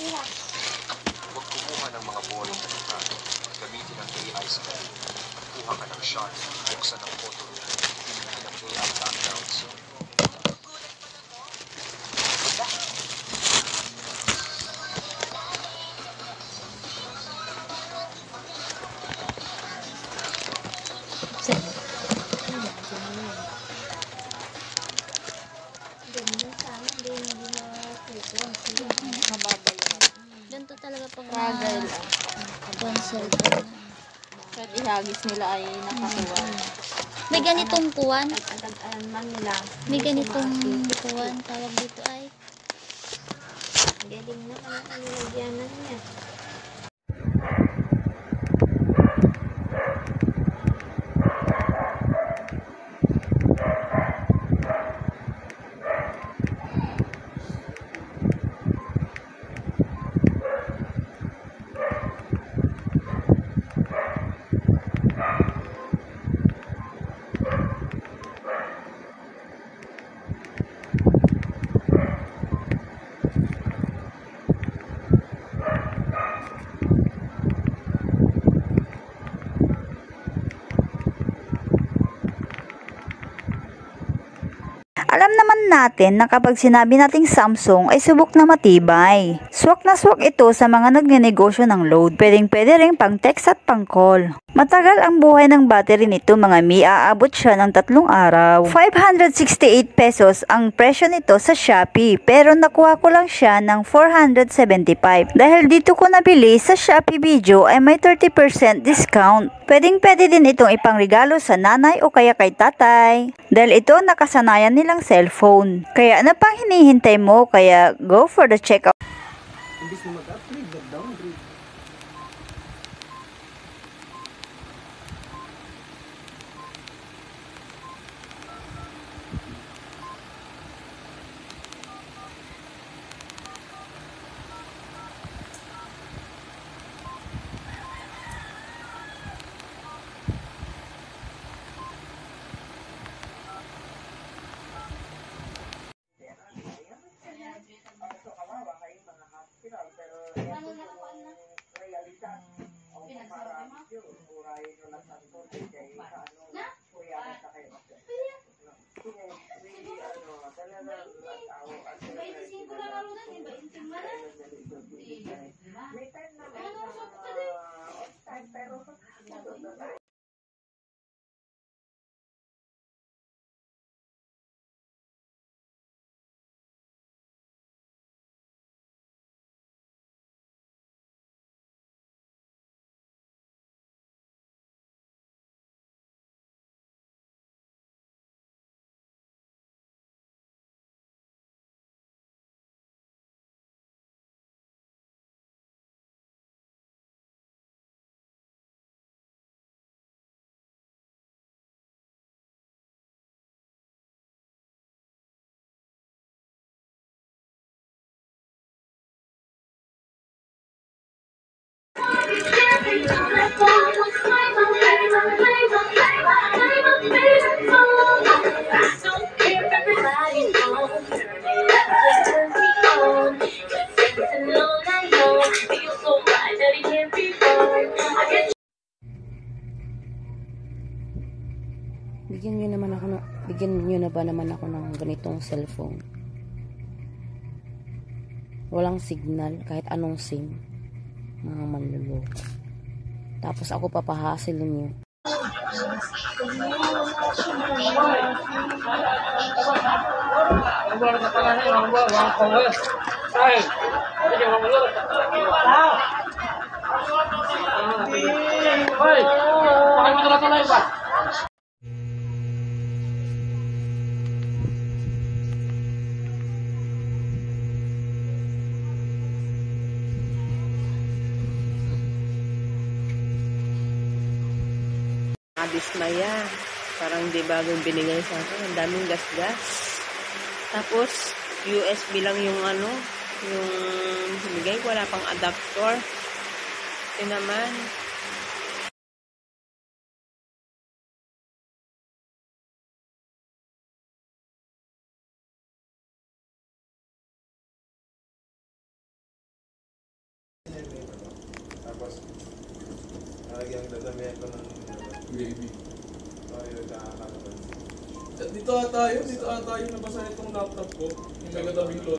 Huwag kumuha ng mga boring na lugar. Gamitin ang AI scan. Kuha ka ng shot. Buksan ang photo room. Piliin ang AI backgrounds. Ganito talaga pag Fragile. cellphone. Kahit ihagis nila ay nakakuha. May ganitong kuwan. Man nila. May ganitong kuwan. Tawag dito ay. Galing na kaya ang nilagyanan niya. Alam naman natin na kapag sinabi nating Samsung ay subok na matibay. Swak na swak ito sa mga nagnenegosyo ng load. Pwedeng-pwede rin pang text at pang call. Matagal ang buhay ng battery nito mga mi, aabot siya ng 3 araw. 568 pesos ang presyo nito sa Shopee, pero nakuha ko lang siya ng 475. Dahil dito ko nabili sa Shopee Video ay may 30% discount. Pwedeng-pwede din itong ipangregalo sa nanay o kaya kay tatay. Dahil ito nakasanayan nilang cellphone. Kaya ano pang hinihintay mo? Kaya go for the checkout. Imbis na mag-upgrade, mag-downgrade. Bigyan niyo na ba naman ako ng ganitong cellphone? Walang signal kahit anong SIM. Mga manluloko. Tapos ako papahasilin niyo. Dismaya. Parang di bagong binigay sa akin. Ang daming gas-gas. Tapos, USB lang yung yung binigay. Wala pang adapter. Ito naman. Sasabihan ko ng baby. Ayun, nakakalaman. Dito ata yun, nabasa itong laptop ko. Yung may katabing load.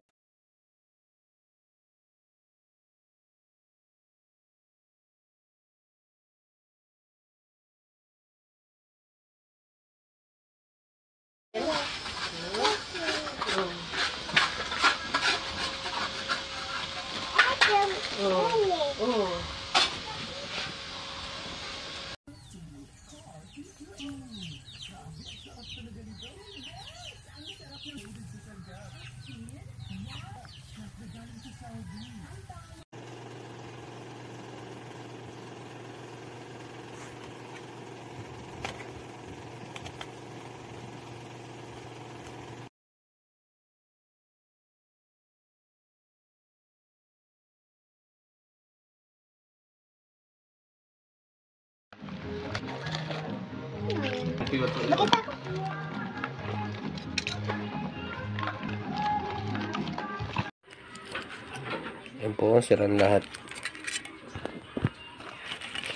Yan po, siran lahat.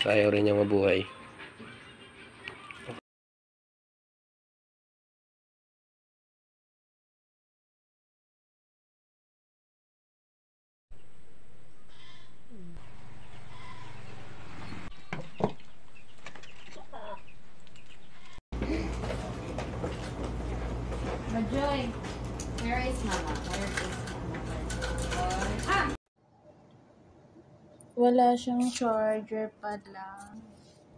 Sayaw rin niya mabuhay. Joy, where is Mama? Where is Mama? Wala siyang charger pad lang.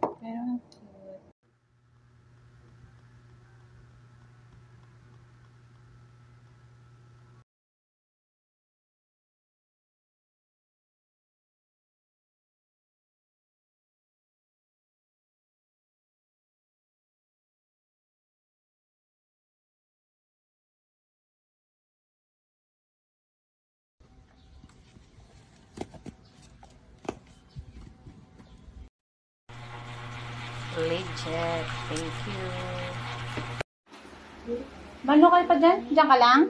Pero cute. Legit. Thank you. Balo kayo pa dyan? Diyan ka lang?